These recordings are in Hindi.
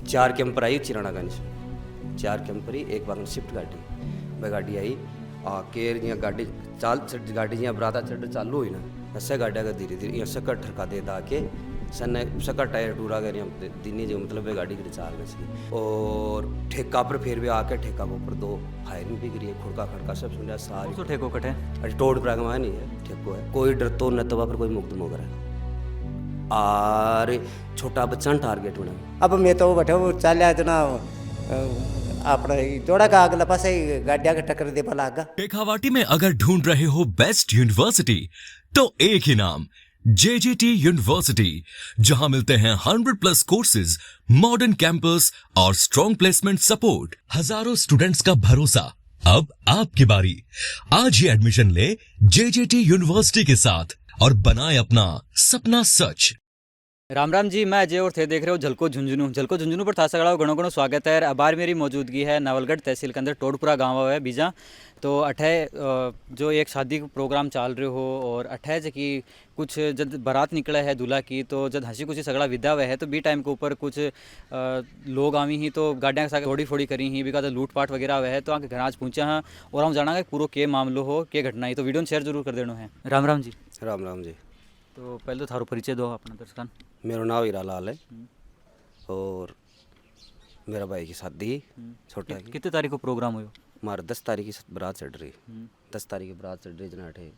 चार कैंपर आई चिराणागंज, चार कैंपर ही एक बार शिफ्ट गाड़ी वह गाड़ी आई आके जियां गाड़ी गाड़ी जियां बराता चढ़ चालू हुई ना ऐसे गाड़िया का धीरे धीरे सकट ठरका दे दा के सन्ने सकट टायर टूरा कर दिनी जो मतलब गाड़ी की चाल में सी और ठेका पर फिर भी आके ठेका के ऊपर दो फायरिंग भी करी है, खुड़का खड़का सब सुन लिया सारी। तो ठेको कटे अरे टोड प्रागमा नहीं है, ठेको है, कोई डर तो न तवा पर कोई मुक्त मोगर है और छोटा बच्चा टारगेट होना। अब मैं तो बैठे वो चाल इतना अपना जोड़ा का अगला पास गाड़िया के टक्कर दे भला आगा। शेखावाटी में अगर ढूंढ रहे हो बेस्ट यूनिवर्सिटी तो एक ही नाम JJT यूनिवर्सिटी, जहां मिलते हैं 100+ कोर्सेज, मॉडर्न कैंपस और स्ट्रॉन्ग प्लेसमेंट सपोर्ट, हजारों स्टूडेंट्स का भरोसा। अब आपकी बारी, आज ही एडमिशन ले JJT यूनिवर्सिटी के साथ और बनाए अपना सपना सच। राम राम जी, मैं अजय और थे देख रहे हो झलको झुंझुनू पर था सगड़ा घणो घणो स्वागत है। अबार मेरी मौजूदगी है नवलगढ़ तहसील के अंदर टोडपुरा गाँव है बीजा। तो अठे जो एक शादी का प्रोग्राम चाल रहे हो और अठे कि कुछ जब बारात निकला है दूल्हा की तो जब हंसी खुशी सगड़ा विदा हुआ है तो बी टाइम के ऊपर कुछ लोग आवी ही तो गाड़ियाँ के साथ थोड़ी फोड़ी करी ही बिका लूट पाट वगैरह हुआ है। तो आके घर आज पहुँचा हाँ और हम जाना पूरा के मामलो हो के घटना ही तो वीडियो शेयर जरूर कर देना है। राम राम जी। राम राम जी। तो पहले तो थारो परिचय दो अपना दर्शकान। मेरा नाम हीरा लाल है और मेरा भाई की शादी छोटा की। कितने तारीख को प्रोग्राम हुआ? हमारा 10 तारीख की बारात चढ़ रही, 10 तारीख की बारात चढ़ रही जनाठे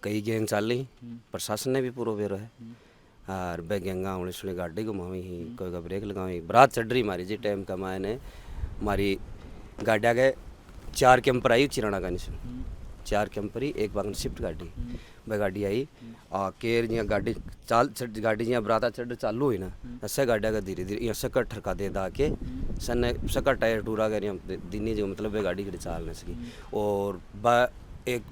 कई गैंग चल रही, प्रशासन ने भी पूरा बेरो है और बे गैंगा उन्हें सुने गाड़ी घुमावी ही कोई का ब्रेक लगावी। बारात चढ़ रही हमारी जी टाइम का मायने हमारी गाड़िया के चार कैंपर आई चिराणागंज, चार कैंपर ही एक बार शिफ्ट गाड़ी वह गाड़ी आई आके जियां गाड़ी जियां बराता चढ़ चालू हुई ना ऐसे गाड़िया का धीरे धीरे सकट ठरका दे दा के सन्ने सकट टायर टूरा कर दिनी जो मतलब वह गाड़ी की चाल में सकी और एक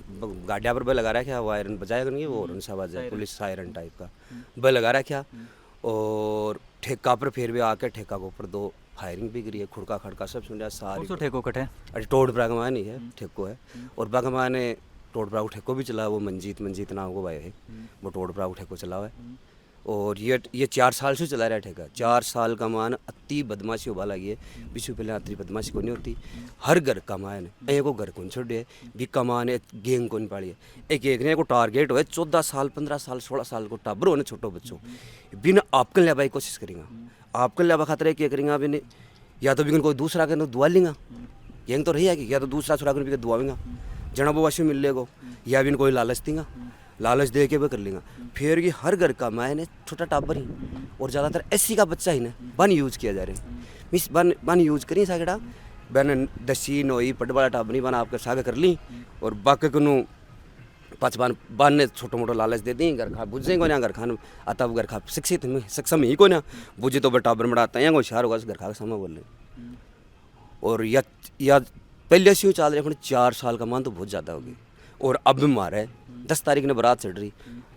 गाड़िया पर वह लगा रखा वो आयरन बजाएगा नहीं वो हॉर्न सा बजाए पुलिस सायरन टाइप का वह लगा रखा और ठेका पर फिर भी आके ठेका के ऊपर दो फायरिंग भी करी है, खुड़का खड़का सब सुन लिया सारी। तो ठेको कटे अरे टोड प्रागमा नहीं है, ठेको है और बागमा ने टोड प्राग ठेको भी चला वो मंजीत नाम को भाई है वो टोड प्राग ठेको चला हुआ है और ये 4 साल से चला रहा है ठेका। 4 साल का मान अति बदमाशी उबा लगी है, बीच पहले अति बदमाशी को नहीं होती। हर घर का मान है एक को घर कौन छोड़े है भी कमान है गेंग कौन पाड़ी है एक ने को टारगेट हो 14 साल 15 साल 16 साल को टाबर होने छोटो बच्चों बिना आपकन लिया भाई कोशिश करेंगे आपकन लिया खातर क्या करेंगे बिन या तो बिन कोई दूसरा कर दुआ लेंगे गेंग तो रही है कि या तो दूसरा छुड़ा कर दुआवेंगा जना वो वाशी मिल लेगो या बिन कोई लालच देंगा लालच दे के वह कर लेंगा। फिर ये हर घर का मायने छोटा टाबर ही और ज़्यादातर एसी का बच्चा ही ना बन यूज किया जा रहा है मिस बन यूज करी सागड़ा बन दसी नोई पट वाला टाबर नहीं बना आपके सागे कर ली और बाकी को पाँच बान ने छोटो मोटो लालच दे दी घर खा बुझे को ना घर खान आता घर खा शिक्षित सक्षम ही को ना बुझे तो टाबर बढ़ाता है होशियार होगा घर खा समय बोल रहे और या पहले से चल रहे 4 साल का मान तो बहुत ज़्यादा होगी और अब मारा है 10 तारीख ने बारात चढ़ रही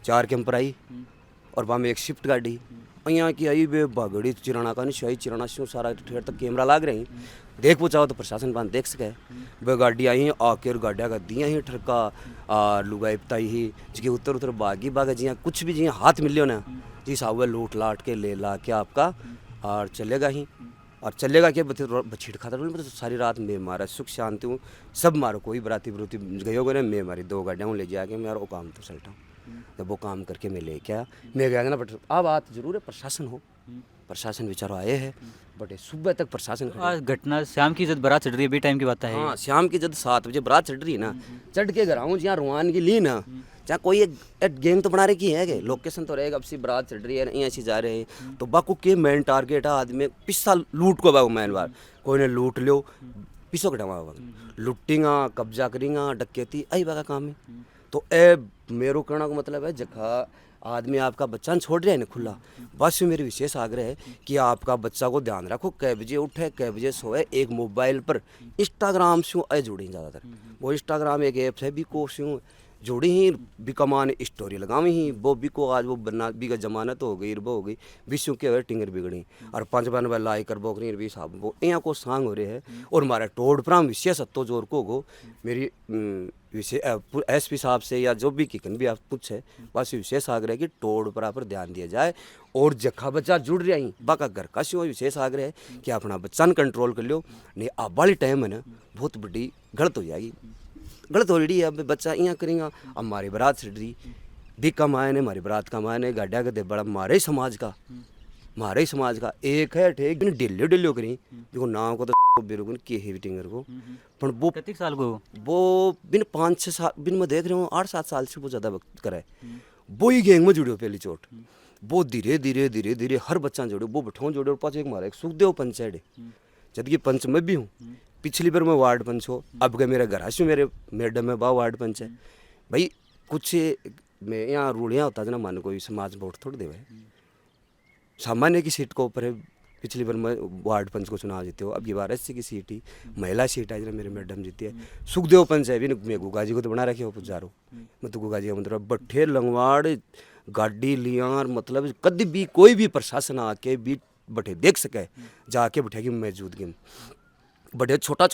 4 कैंपर आई और वहाँ में एक शिफ्ट गाड़ी यहाँ की आई वे बागड़ी चिराना का नहीं शाही चिराना से सारा ठेर तक कैमरा लाग रहे हैं देख वो चाहो तो प्रशासन बांध देख सके वह गाड़ी आई आके गाड़िया का दिया ही ठरका लुगाई पताई ही जिसके उत्तर बागी बागा जी कुछ भी जी हाथ मिले ना जी साहब लूट लाट के ले ला के आपका और चलेगा ही और चलेगा क्या बछीट खाता तो सारी रात मैं मारा सुख शांति हूँ सब मारो कोई बराती बरूती गई होगा ना मैं मारी 2 गाड़ियाँ ले जाके मैं वो काम तो चलता हूँ जब वो काम करके मैं ले क्या मैं गया ना बट अब बात जरूर है प्रशासन हो प्रशासन बेचारो आए हैं बट सुबह तक प्रशासन घटना शाम की जब बारात चढ़ रही है बे टाइम की बात है। हाँ शाम की जब 7 बजे बारात चढ़ रही है ना चढ़ के घर आऊँ जहाँ रुआन की ली ना चाहे कोई एक गेंग तो बना रही है कि लोकेशन तो रहेगा अब सी बारात चढ़ रही है ऐसी जा रहे हैं तो बाकू के मेन टारगेट है आदमी पिस्सा लूट को बाबू मैन बार कोई ने लूट लो पिसो कटावा लुटिंगा कब्जा करेंगा डकैती आई बाका काम है तो ए मेरो कहना का मतलब है जखा आदमी आपका बच्चा छोड़ रहे हैं ना खुला बस मेरी विशेष आग्रह है कि आपका बच्चा को ध्यान रखो कै बजे उठे कै बजे सोए। एक मोबाइल पर इंस्टाग्राम से जुड़ी ज़्यादातर वो इंस्टाग्राम एक ऐप है भी को जोड़ी ही भी कमान स्टोरी लगावी ही वो भी को आज वो बना भी का जमानत हो गई वो हो गई विश्व के हुए टिंगर बिगड़ी और 5 बन वाला लाई कर बोकरी भी साहब वो यहाँ को सांग हो रहे हैं और हमारा टोड़ प्राम विशेष सत्तो जोर को मेरी एसपी साहब से या जो भी किकन भी आप पूछे बस विशेष आग्रह है कि टोड़ पर ध्यान दिया जाए और जखा बच्चा जुड़ रहा ही बाका घर का सिवा विशेष आग्रह है कि अपना बच्चा न कंट्रोल कर लो नहीं अब वाली टाइम है ना बहुत बड़ी गलत हो जाएगी गलत हो रही है अब बच्चा यहाँ करेगा अब हमारी बारात से रही भी कमाए ने हमारी बारात कमाए ने गाड्या के दे बड़ा हमारे समाज का एक है ठीक डिल्लो डिल्लो करी देखो नाम को तो बिल्कुल के है टिंगर को पर वो कितने साल को वो बिन 5-6 साल बिन मैं देख रहा हूँ 8-7 साल से वो ज़्यादा वक्त कराए वो ही गैंग में जुड़े पहली चोट वो धीरे धीरे हर बच्चा जोड़े वो बैठो जोड़े और पाँच एक मारा एक सुखदेव पंचायत जब कि पंच में भी हूँ पिछली बार मैं वार्ड पंच हो अब के मेरे घर आशु मेरे मैडम में बा वार्ड पंच है भाई कुछ मैं यहाँ रूढ़ियाँ होता ना मान कोई समाज वोट थोड़ी देवे सामान्य की सीट को ऊपर है पिछली बार मैं वार्ड पंच को चुनाव जीते हो अब ये बार एससी की सीट ही महिला सीट है जरा मेरे मैडम जीती है सुखदेव पंच है भी मैं गुगा जी को तो बना रखे हो पुजारो मैं तो गुगा जी का मतलब बट्ठे लंगवाड़ गाड़ी लियार मतलब कभी भी कोई भी प्रशासन आके भी बटे देख सके जाके बैठेगी मौजूदगी बड़े छोटा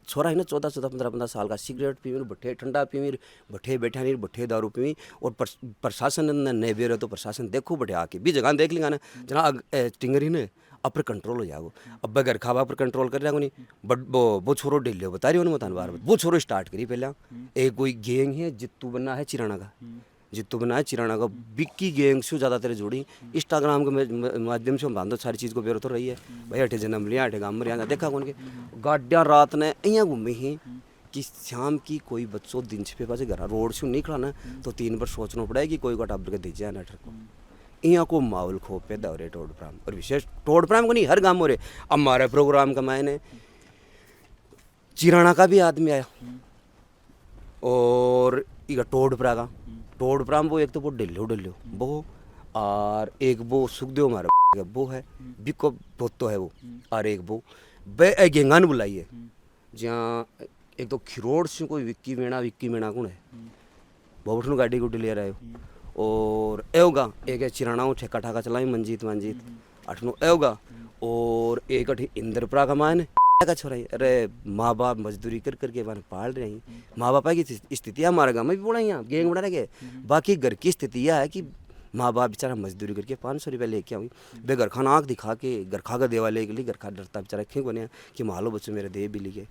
छोरा है ना 14-15 साल का सिगरेट पीवी बट्ठे ठंडा पीवी बट्ठे बैठा नहीं बट्ठे दारू पीवी और प्रशासन ने बेरे तो प्रशासन देखो बटे आके भी जगह देख लेंगे ना जना टिंगरी ने अपर कंट्रोल हो जाओ अब घर खावा पर कंट्रोल कर रहा नहीं बट वो छोरो डेली बता रही हो ना बार वो छोरो स्टार्ट करी पहले एक कोई गैंग है जित्तू बना है चिराना का बिक्की गैंग से ज़्यादातर जोड़ी इंस्टाग्राम के माध्यम से हम बांधो सारी चीज़ को बेरो तो रही है भाई अठे जन्म लिया अठे गाँव में यहाँ देखा कौन के गाड़ियाँ रात ने यहाँ घूमी ही कि शाम की कोई बच्चों दिन छपे पास घर रोड से निकला ना तो 3 बार सोचना पड़ेगा कि कोई टाबर के दीजिए ना को यहाँ को माहौल खो पैदा हो रहे टोड़ प्राम और विशेष टोड़ प्राम को नहीं हर गाँव हो रहे अब हमारे प्रोग्राम का मैंने चिराना का भी आदमी आया और इका टोड़परा का टोड़पराम वो एक तो वो डल्लो वो और एक वो सुखदेव हमारा वो है बिको तो है वो और एक वो बे गेंगान बुलाई है जहाँ एक तो खिरोड़ से कोई विक्की मीणा कौन है वो उठनो गाड़ी को ले रहे हो और एवगा एक है चिराना ठेका ठाका चलाई मंजीत अठनो एवगा और एक अठी इंद्रपुरा का मान का छोरा अरे माँ बाप मजदूरी कर करके मैंने पाल रहे हैं माँ बाप की स्थिति हमारे गाँव में भी बोला यहाँ गैंग बना रहे बाकी घर की स्थिति यह है कि माँ बाप बेचारा मजदूरी करके 500 रुपये लेके आई बे घर खाना आँख दिखा के घर खा का देवा ले के लिए घर खा डरता बेचारा क्यों बने कि मालो बच्चों मेरे दे भी लिए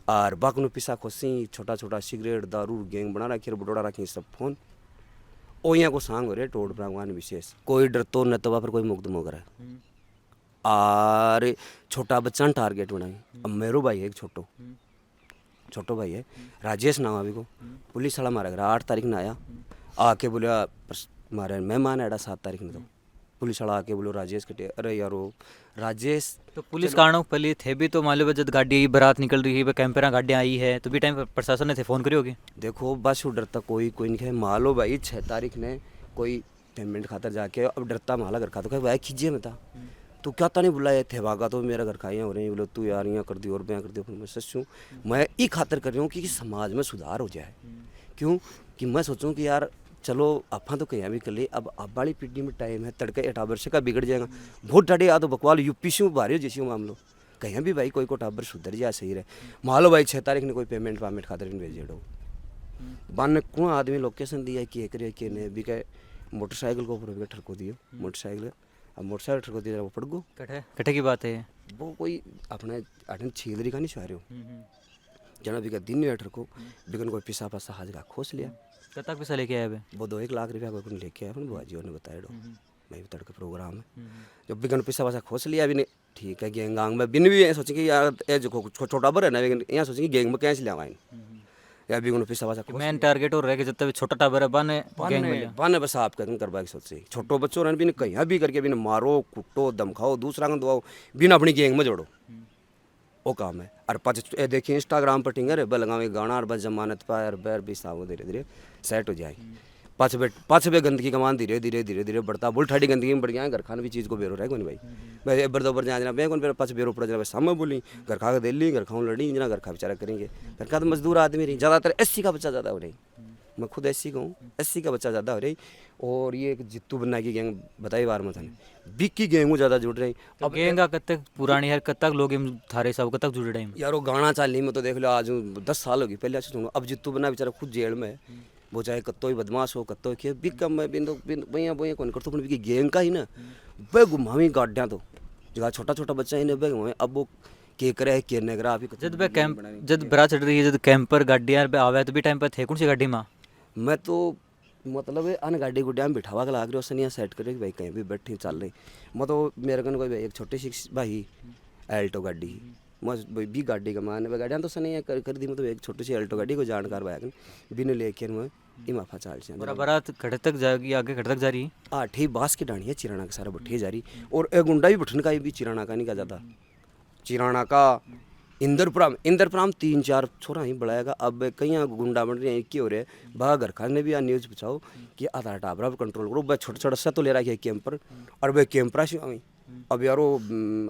और बाक नु पिसा खोसी छोटा सिगरेट दारू गैंग बना रखी बटोड़ा रखी सब फोन ओ यहाँ को सांग हो रहे टोड़ प्रांगवान विशेष कोई डर तो न तो पर कोई मुकदम करा और छोटा बच्चा टारगेट बनाई अब मेरो भाई है एक छोटो भाई है राजेश नाम अभी को पुलिस वाला मारा गया 8 तारीख ने आया आके बोला मारे मेहमान आया 7 तारीख ने तो पुलिस वाला आके बोलो राजेश कटे अरे यार वो राजेश तो पुलिस कारणों पहले थे भी तो मालूम है जब गाड़ी बारात निकल रही है कैंपेरा गाड़ियाँ आई है तो भी टाइम प्रशासन ने थे फ़ोन करी होगी देखो बस वो डरता कोई नहीं है मालो भाई 6 तारीख ने कोई पेमेंट खातर जाके अब डरता माला घर खाता भाई खींचिए मैं था तो क्या नहीं बुलाया थे भागा तो मेरा घर खाइयाँ हो रही बोलो तू यार यहाँ कर दी और मैं कर दी मैं सच हूँ मैं ये खातर कर रही हूँ कि समाज में सुधार हो जाए क्यों कि मैं सोचूं कि यार चलो आपा तो कहीं भी कर ले अब वाली पीढ़ी में टाइम है तड़के 18 वर्ष का बिगड़ जाएगा बहुत डरे आ तो बकवाल यूपी से भारी हो जैसी मामलो कहीं भी भाई कोई को टाबर सुधर जाए सही रहे मान लो भाई 6 तारीख ने कोई पेमेंट वामेंट खातर भेजे दो बान ने कौन आदमी लोकेशन दिया कि करे कि ने भी कहे मोटरसाइकिल को ऊपर ठरको दियो मोटरसाइकिल अब मोटरसाइकिल ठरको दिया वो पड़ गो कटे की बात है वो कोई अपने 8-6 का नहीं चाह रहे हो जना भी दिन नहीं ठरको बिकन कोई पिसा पासा हाजरा खोस लिया कतक पैसा लेके आया बे वो 2-1 लाख रुपया कोई लेके आया अपने बुआजी ने बताया दो मैं भी तड़के प्रोग्राम है जब बिगन पिसा पासा खोस लिया भी नहीं ठीक है गैंग गांग में बिन भी सोचे कि यार ये जो छोटा बर है ना यहाँ सोचे कि गैंग में कैसे ले आए या बिगन पिसा पासा मेन टारगेट और रह के जब छोटा टाबर है बाने बस आप कहते करवा के सोचे छोटो बच्चों ने भी कहीं भी करके बिन मारो कुटो धमकाओ दूसरा को दबाओ बिन अपनी गैंग में जोड़ो वो काम है और पाँच देखिए इंस्टाग्राम पर टिंगर बलगावे गाना और बस जमानत पाए और बैर भी साव धीरे धीरे सेट हो जाए पाँच बे गंदगी कमान धीरे धीरे बढ़ता बुल ठाड़ी गंदगी में बढ़ गया घर खाने भी चीज़ को बेरो रहे कौन भाई बर दो बर जाना बे कौन पाँच बेरो पड़ जाए सामने बोली घर खा के दे ली घर खाऊँ लड़ी जना घर खा बेचारा करेंगे घर का तो मजदूर आदमी रही ज़्यादातर 80 का बच्चा ज़्यादा हो रही मैं खुद 80 का हूँ, 80 का बच्चा ज़्यादा हो रही। और ये एक जित्तू बन्ना की गैंग बताई बार में था, बिग की गैंग ज़्यादा जुड़ रही। तो गैंग का कब तक पुरानी है, कब तक लोग इन थारे साहब कब तक जुड़े रहे हैं? यार वो गाना चाली में तो देख लो, आज 10 साल होगी पहले अच्छे सुनो। अब जित्तू बन्ना बेचारा खुद जेल में है, वो चाहे कत्तो ही बदमाश हो, कत्तो ही बिग कम है, बिंदो भैया भैया कौन करतो, पण बिकी गैंग का ही ना बे घुमावी गाड्या तो जगह छोटा छोटा बच्चा इन्हें बे घुमावे। अब वो के करे के ने करा अभी जब बे कैंप जब बरा चढ़ रही है, जब कैंपर गाड़ियां पे आवे तो भी टाइम पर थे कौन सी गाड़ी में? मैं तो मतलब अन गाड़ी गुड्डिया में बिठावा के लाग रही सनिया सेट करे भाई कहीं भी बैठी चल रही। मैं तो मेरे कन कोई एक छोटी सी भाई एल्टो गाड़ी, मैं भी गाड़ी का मान गाड़ियाँ तो सनिया कर दी। मतलब एक छोटी सी एल्टो गाड़ी को जानकार भाई बिन लेके मैं इमाफा चाल से और बारात खड़े तक जाएगी, आगे खड़े तक जा रही है। आठ ही बास की डाणी है चिराना का सारा बट्ठे जा रही। और एक गुंडा भी बठन का भी चिराना का नहीं का ज़्यादा, चिराना का इंद्रपुरम 3-4 छोरा ही बढ़ाएगा। अब कहीं गुंडा बन रहे हैं कि हो रहे बा घर खाने भी न्यूज़ पूछाओ कि आधा टाबरा कंट्रोल करो। भाई छोटा छोटा सा तो ले रहा है कैंपर, और भाई कैंपरा से अब यारो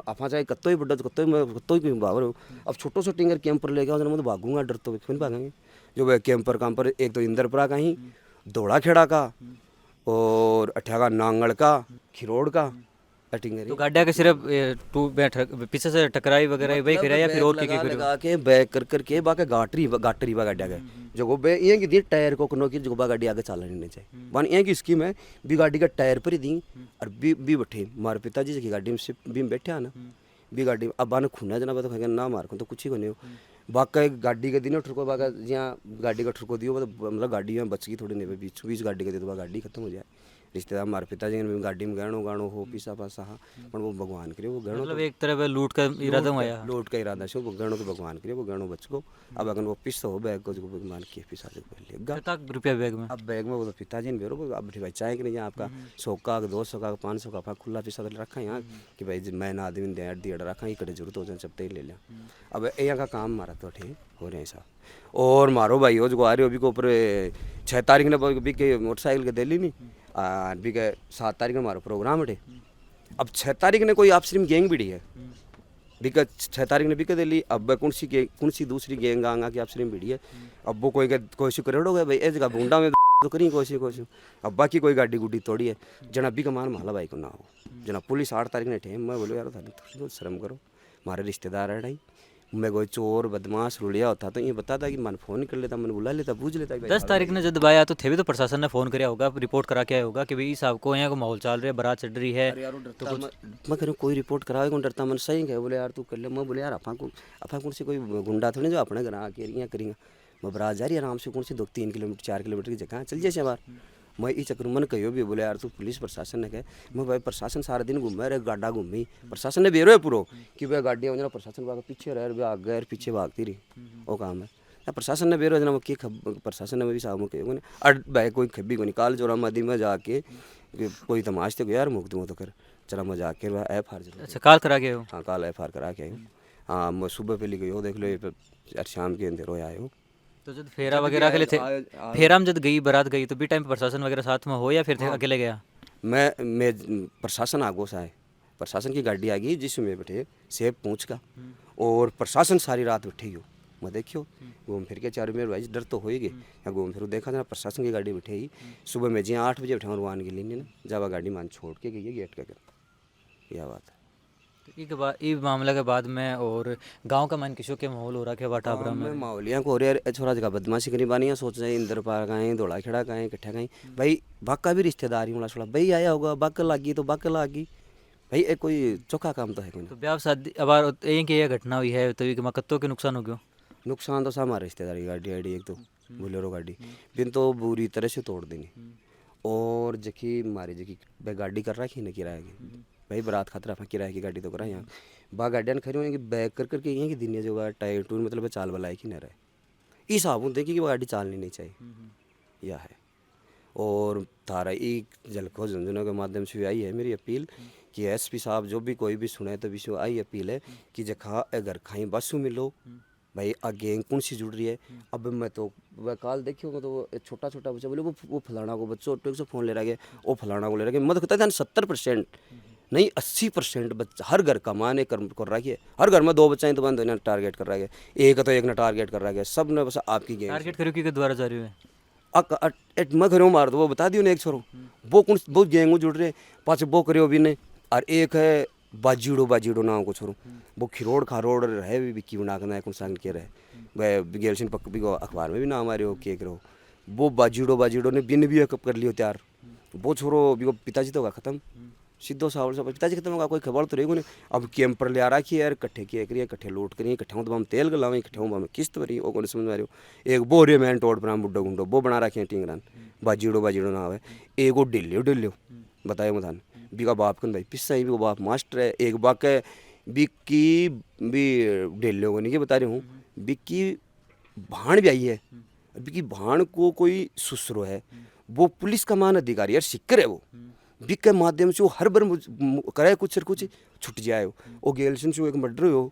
आपा चाहे कत्तो ही बड्डा कत्तो ही क्यों भाग रहे हो। अब छोटो सा टिंगर कैंपर लेके आओ मैं तो भागूंगा, डर तो फिर भागेंगे। जो भाई कैंपर एक तो इंद्रपुरा का ही, दौड़ा खेड़ा का, और अठा का नांगड़ का, खिरोड़ का तो गाड़िया के सिर्फ पीछे से टकराई वगैरह वही करा या फिर और क्या लगा के बैक कर करके बाके गाटरी बा गाड़िया के जो वो बे ये की दी टायर को कनो की जो बा गाड़ी आगे चला नहीं चाहिए। मान ये की स्कीम है बी गाड़ी का टायर पर ही दी और बी बैठे मारे पिताजी की गाड़ी में से बी बैठे ना बी गाड़ी अब बाने खुना जना तो कहेंगे ना मार को तो कुछ ही को नहीं हो। बाका गाड़ी के दिन ठुको बाका जहाँ गाड़ी का ठुको दियो मतलब गाड़ी में बच गई थोड़ी नहीं बीच गाड़ी का दे तो गाड़ी खत्म हो जाए। रिश्तेदार मारे पिताजी ने गाड़ी में गहणो हो पीसा पासा हाँ, पर वो भगवान करे वो गहणो मतलब एक तरह लूट का इरादा हुआ है। लूट का इरादा से वो गहणो तो भगवान करे वो गहणो बच को। अब अगर वो पिस हो बैग को जो भगवान के पिसा लेगा रुपया बैग में। अब बैग में वो तो पिताजी ने बेरो अब भाई चाहे कि नहीं आपका 100 का 200 का 500 का खुला पिसा रखा यहाँ कि भाई मैं ना आदमी दी रखा कड़े जरूरत हो जाए सब ले लिया। अब यहाँ का काम मारा तो ठीक हो रहे हैं साहब। और मारो भाई हो जो आ रहे हो अभी को ऊपर 6 तारीख ने भी के मोटरसाइकिल के दिल्ली नहीं भी के 7 तारीख में हमारा प्रोग्राम है। अब 6 तारीख ने कोई आपसी में गैंग भिड़ी है बिका 6 तारीख ने बिका दिल्ली। अब कौन सी दूसरी गैंग आंगा की आपसी में भिड़ी है। अब वो कोई करोड़ हो गया भाई ए जगह बूंदा में तो करी कोशिश। अब बाकी कोई गाड़ी गुड्डी तोड़ी है जना भी कमान माला भाई को ना हो जना पुलिस 8 तारीख ने ठे। मैं बोलो यार थोड़ी शर्म करो हमारे रिश्तेदार है ढाई मैं कोई चोर बदमाश रुलिया होता तो ये बताता कि मन फोन कर लेता मन बुला लेता पूछ लेता। 10 तारीख ने जब आया तो थे भी तो प्रशासन ने फोन कराया होगा, रिपोर्ट करा के आया होगा कि भाई साहब को यहाँ को माहौल चल रहा है, बारात चढ़ रही है। तो मैं कह कोई रिपोर्ट करावे कौन डरता मन सही है। बोले यार तू कर ले। मैं बोले यार अपा कौन से कोई गुंडा थोड़ी जो अपने घर आके यहाँ करेंगे। मैं बारात जा रही है आराम से कौन सी 2-3 किलोमीटर 4 किलोमीटर की जगह चल जैसे बार मैं ये चक्कर मन कहो भी बोले यार तू पुलिस प्रशासन ने कहे। मैं भाई प्रशासन सारा दिन घूमे रहे गाड़ा घूमी प्रशासन ने बेरो है पूरा कि भाई गाड़ियाँ वजना प्रशासन भाग पीछे रह आगे पीछे भागती रही वो काम है प्रशासन ने बेरो जना प्रशासन ने भी साहब में कहो अड़ भाई कोई खब्बी को निकाल जो मदी में जाके कोई तमाश तो यार मुक्त तो कर चला मैं जाके FIR जरूर। अच्छा काल करा के हो? हाँ काल FIR करा के आयो। हाँ मैं सुबह पहले गई हो देख लो शाम के अंधेरो आयो। तो जब फेरा वगैरह के लिए थे फेरा में जब गई बारात गई तो भी टाइम पे प्रशासन वगैरह साथ में हो या फिर अकेले गया? मैं प्रशासन आगो सा है प्रशासन की गाड़ी आ गई जिसमें बैठे सेब पूछ का और प्रशासन सारी रात बैठी हो। मैं देखियो घूम फिर के 4 मेरे भाई डर तो हो ही गए या घूम फिर देखा था प्रशासन की गाड़ी बैठे ही सुबह में जी 8 बजे बैठा रुआन की लीनी ना जब गाड़ी मान छोड़ के गई है गेट के यह बात है। इस मामले के बाद में और गांव का मन किशो के माहौल हो रहा है वाटावरण में माहौलियाँ को हो रहा है छोरा जगह बदमाशी करी बानी सोच रहे इंदर पार गए दौड़ा खेड़ा गए इकट्ठा गए भाई बाका भी रिश्तेदारी वाला छोड़ा भाई आया होगा बाक लागी तो बाक लागी भाई एक कोई चौका काम तो है कोई। तो ब्याह शादी अब एक ये घटना हुई है तो कत्तों के नुकसान हो गया? नुकसान तो हमारे रिश्तेदारी गाड़ी एक तो बोलेरो गाड़ी बिन तो बुरी तरह से तोड़ देनी और जखी मारी जखी भाई गाड़ी कर रखी ना किराए की भाई बारात खातर आप किराए की गाड़ी तो करा यहाँ बा गाड़ियाँ खड़ी हुई बैग कर करके यहाँ की दिन जो टायर टूर मतलब चाल बलाए कि न रहे इस हिसाब देखिए कि वो गाड़ी चालनी नहीं चाहिए यह है। और थारा एक झलको झुंझुनों के माध्यम से आई है मेरी अपील कि SP साहब जो भी कोई भी सुने तो विश्व आई अपील है कि जखा अगर खाई बसू मिलो भाई आगे कौन सी जुड़ रही है। अब मैं तो वह काल देखियो तो छोटा छोटा बच्चा बोले वो फलाना को बच्चों से फ़ोन ले रहा है वो फलाना को ले रहा है मत कहता है 70% नहीं 80% बच्चा हर घर का माँ ने कर रहा है। हर घर में 2 बच्चा तो बंद टारगेट कर रहा है एक तो एक ने टारगेट कर रहा है सब ने बस आपकी गेम टारगेट करो कि द्वारा जा रही है मैं घरों मार दो वो बता दियो ने एक छोरो वो कौन बहुत गैंगू जुड़ रहे पाछ वो करो भी ने और एक है बाजीड़ो नाम को छोरो वो खिरोड़ खारोड़ रहे भी बिक्की बना करना कौन सांग के रहे वह गेलसिन पक भी अखबार में भी नाम आ रहे हो के करो वो बाजीड़ो ने बिन भी कर लियो त्यार वो छोरो भी पिताजी तो होगा खत्म सीधो सावल से पिताजी खत्म होगा कोई खबर तो रहेगी नहीं अब कैंपर ले आ रखी है यार इकट्ठे किया करिए इकट्ठे लूट करिए इकट्ठे तो हम तेल गलावें इकट्ठे हम किस्त भरी वो कौन समझ में आ रही हो एक बोरे मैन टोड़ पर बुड्ढो गुंडो वो बना रखे हैं टिंगरान बाजीड़ो ना है एक वो डिल्लियो बताए मुझान बीका बाप कन भाई पिस्सा ही भी बाप मास्टर है एक बाक है बिक्की भी डिल्लियो को नहीं के बता रही हूँ बिक्की भाण भी आई है बिक्की भाण को कोई सुसरो है वो पुलिस का मान अधिकारी यार सिक्कर है वो बिक के माध्यम से वो हर बार करे कुछ छुट जाए वो गेलसन से एक मर्डर हो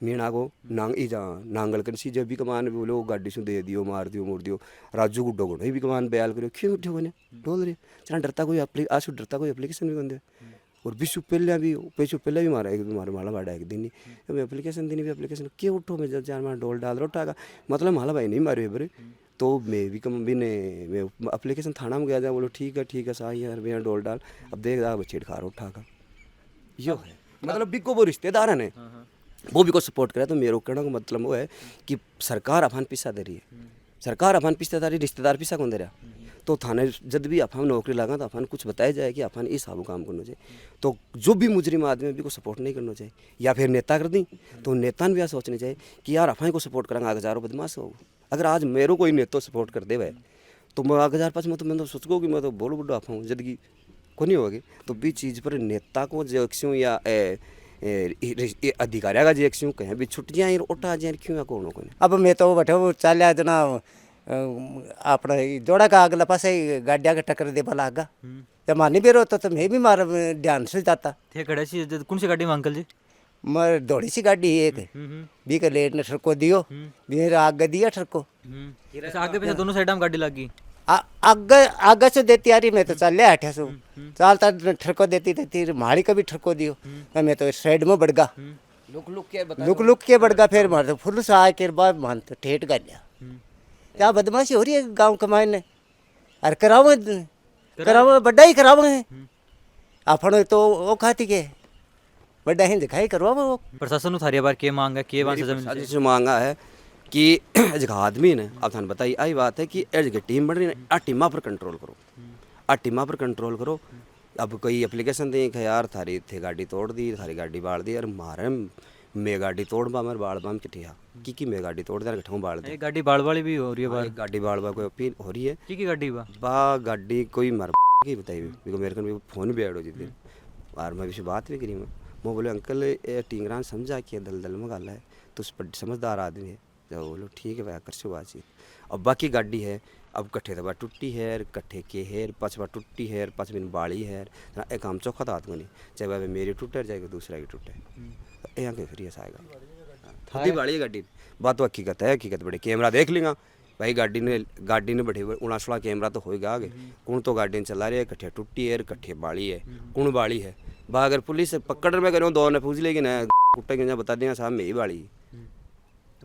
मीणा को नांगल कर सी जब भी कमान बोलो गाड़ी से दे दियो मार दियो मोड़ दियो राजू गुड्डो गुड्डो भी कमान बयाल करो क्यों उठे होने डोल रहे चना डरता कोई आज डरता कोई एप्लीकेशन भी बंदे और विश्व पहले भी मारा एक मारा माला बाड़ा एक दिन नहीं एप्लीकेशन देनी भी एप्लीकेशन क्यों उठो मैं जब जान डोल डाल रोटा मतलब माला भाई नहीं मारे बरे तो मैं भी कम भी ने मैं एप्लीकेशन थाना में गया था बोलो ठीक है सही है भैया डोल डाल अब देख रहा बच्चे खा रहा उठा का यो है मतलब बिको वो रिश्तेदार है वो भी को सपोर्ट करे तो मेरे कहने का मतलब वो है कि सरकार अफान पिसा दे रही है सरकार अफान पिस्तेदारी रिश्तेदार पिसा कौन दे रहा तो थाने जब भी अफान नौकरी लगा तो अफान कुछ बताया जाए कि अफान इस हाबू काम करना चाहिए तो जो भी मुजरिम आदमी भी को सपोर्ट नहीं करना चाहिए या फिर नेता कर दी तो नेता ने भी सोचना चाहिए कि यार अफान को सपोर्ट करेंगे आगे हजारों बदमाश हो अगर आज मेरे कोई नेता सपोर्ट कर दे भाई तो मैं आगे 2005 में तो मैं तो सोचूँ कि मैं तो बोलो बुढ़ा अफा हूँ जिंदगी को नहीं होगी तो भी चीज़ पर नेता को जो एक्सियों या अधिकारिया का जो एक्सियों कहें भी छुट जाए उठा जाए क्यों या कौन को अब मैं तो बैठो चालिया जना अपना जोड़ा का अगला पास गाड़िया के टक्कर दे भला आगा जब मानी भी रोता तो मैं भी मार ध्यान से जाता थे खड़े सी कौन सी गाड़ी में अंकल जी मैं दौड़ी सी गाड़ी एक बी के लेट ने ठरको दियो मेरा आगे दिया ठरको ऐसे आगे पीछे दोनों साइड में गाड़ी लगी आगे से देती आ रही मैं तो चल हठे सो चलता ठरको देती माड़ी का भी ठरको दियो मैं तो साइड में बढ़ गा लुक के बढ़ गा फिर मार तो फुल सा के बाद मान तो ठेठ गा लिया क्या बदमाशी हो रही है गाँव कमाए ने अरे करावो बड्डा ही करावो है अपन तो वो खाती के बड़ा ही दिखाई करवा वो प्रशासन थारी बार के मांगा के वहां से जमीन से मांगा है कि जगह आदमी ने अब थाने बताई आई बात है कि जगह टीम बन रही है आ टीमा पर कंट्रोल करो आ टीमा पर कंट्रोल करो अब कोई एप्लीकेशन दी कि यार थारी थे गाड़ी तोड़ दी थारी गाड़ी बाड़ दी यार मारे मैं गाड़ी तोड़ बा मेरे बाड़ बाम किठिया की मैं गाड़ी तोड़ दे गठों बाड़ दे गाड़ी बाड़ वाली भी हो रही है बार गाड़ी बाड़ बा कोई अपील हो रही है की गाड़ी बा गाड़ी कोई मर की बताई बिको मेरे को फोन भी ऐड हो जिस दिन और मैं भी बात भी करी मैं बोले अंकल टिंगरान समझा कि दलदल में गाला है तो उस पर समझदार आदमी है तो बोलो ठीक है भाई कर से बातचीत अब बाकी गाड़ी है अब कट्ठे तो टुट्टी है कट्ठे के है पाँच बार टुट्टी है 5 दिन बाड़ी है एक काम चौखा तो आदमी नहीं चाहे भाई मेरी टूटे जाएगी दूसरा की टूटे यहाँ के फिर ऐसा आएगा थोड़ी बाड़ी है गाड़ी बात तो हकीकत बड़े कैमरा देख लेगा भाई गाड़ी ने बढ़े 19 कैमरा तो होएगा आगे कौन तो गाड़ी ने चला रही है कट्ठे टुट्टी है कट्ठे बाड़ी है कौन बाड़ी है बा अगर पुलिस पकड़ में करो दो ने पूछ लेगी ना कुट्टे बता देंगे साहब मेरी बाड़ी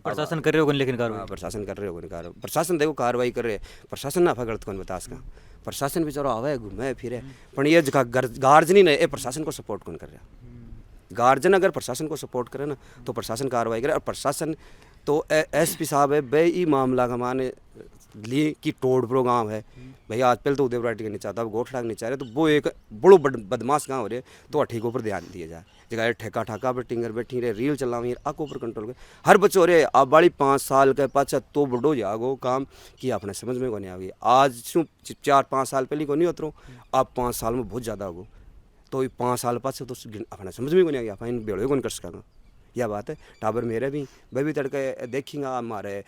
प्रशासन कर रहे हो लेकिन कार्रवाई प्रशासन कर रहे हो प्रशासन देखो कार्रवाई कर रहे हैं प्रशासन ना गलत कौन बता इसका प्रशासन बेचारा आवे घूमे फिरे पर ये गार्जन नहीं ये प्रशासन को सपोर्ट कौन कर रहा गार्जन अगर प्रशासन को सपोर्ट करे ना तो प्रशासन कार्रवाई करे और प्रशासन तो एसपी साहब है भाई ये मामला हमारे लिए कि टोड़ प्रोग्राम है भाई आज पहले तो उदय बराटी का नहीं चाहता अब गोठ ठाक नहीं चाह रहे तो वो एक बड़ो बदमाश गाँव हो रहे तो ठेकों पर ध्यान दिया जाए जगह ठेका ठाका पर टिंगर बैठी रहे रील चला हुई आँखों पर कंट्रोल कर हर बच्चों रे अब बड़ी 5 साल के पाछा तो बड़ो जागो काम कि अपने समझ में को नहीं आ गई आज शू 4-5 साल पहले को नहीं उतरो अब 5 साल में बहुत ज़्यादा होगो तो 5 साल पास तो अपने समझ में को नहीं आ गया अपन बेड़ो कौन कर सका यह बात है टाबर मेरे भी मैं भी तड़के देखेंगा हमारे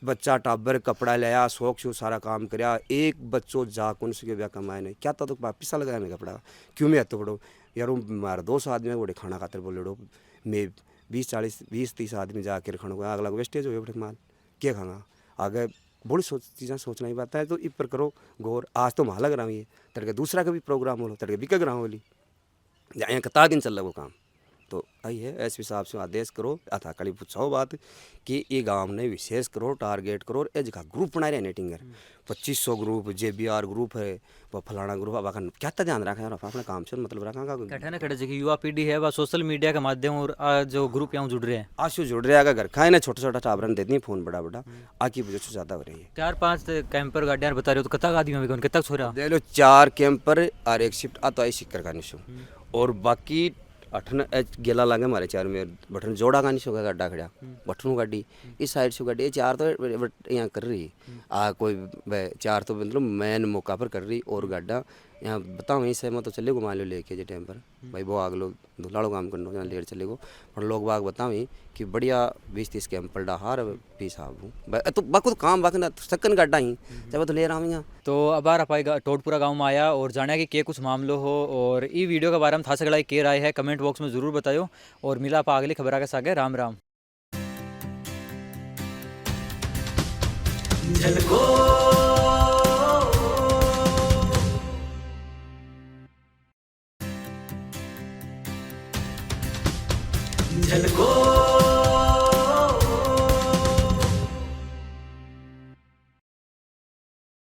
बच्चा टाबर कपड़ा लिया शौक शो सारा काम करया एक बच्चों जा कौन से ब्याह कमाए नहीं क्या था तो पिसा लगाया मैं कपड़ा क्यों मैं तो बड़ो यार मारे 200 आदमी बड़े खाना खातर बोले डो मैं 20-30 आदमी जाकर खाना अगला वेस्टेज हो बड़े माल क्या खाना आगे बड़ी चीज़ें सोचना ही बात है तो इस पर करो गौर आज तो वहाँ लग रहा है तड़के दूसरा का भी प्रोग्राम हो तड़के बिका ग्राम बोली यहाँ 4 दिन चल रहा वो काम तो आई है एस पी साहब से आदेश करो अथा कड़ी पूछाओ बात कि ये गांव ने विशेष करो टारगेट करो और एज का ग्रुप बना रहे नेटिंगर 2500 ग्रुप JBR ग्रुप है वो फलाना ग्रुप अब क्या ध्यान रखा है अपने काम से मतलब रखा कठे ना कटे जगह युवा पीढ़ी है वह सोशल मीडिया के माध्यम और जो ग्रुप यहाँ जुड़ रहे हैं आशु जुड़ रहा है घर खाए ना छोटा छोटा टाबरन देती फोन बड़ा बड़ा आकी वजह से ज्यादा हो रही है 4-5 कैंपर गाड़ियाँ बता रहे हो तो कतक आदमी होंगे कितना छोरा दे लो 4 कैंपर और एक शिफ्ट आता है सिक्कर का निशो और बाकी 8 गेला लागे हमारे 4 में बटन जोड़ा का निशो का गड्ढा खड़ा बटनों गाड़ी इस साइड से गाड़ी 4 तो यहाँ कर रही कोई 4 तो मतलब मैन मौका पर कर रही और गड्ढा यहाँ बताओ यहीं से मैं तो चले गो मान लो लेके जे टाइम पर भाई वो आग लोग धुलाड़ो काम करना यहाँ लेट चले गो पर लोग बाग बताओ ही कि बढ़िया 20-30 कैंपर हार पी साहब हूँ तो बाको तो काम बाकी ना सकन गड्ढा ही जब तो ले रहा हूँ यहाँ तो अब आ रहा टोटपुरा गांव में आया और जाना कि कुछ मामलो हो और ई वीडियो के बारे में था सगड़ा के राय है कमेंट बॉक्स में ज़रूर बताओ और मिला आप अगली खबर के सागे राम राम झलको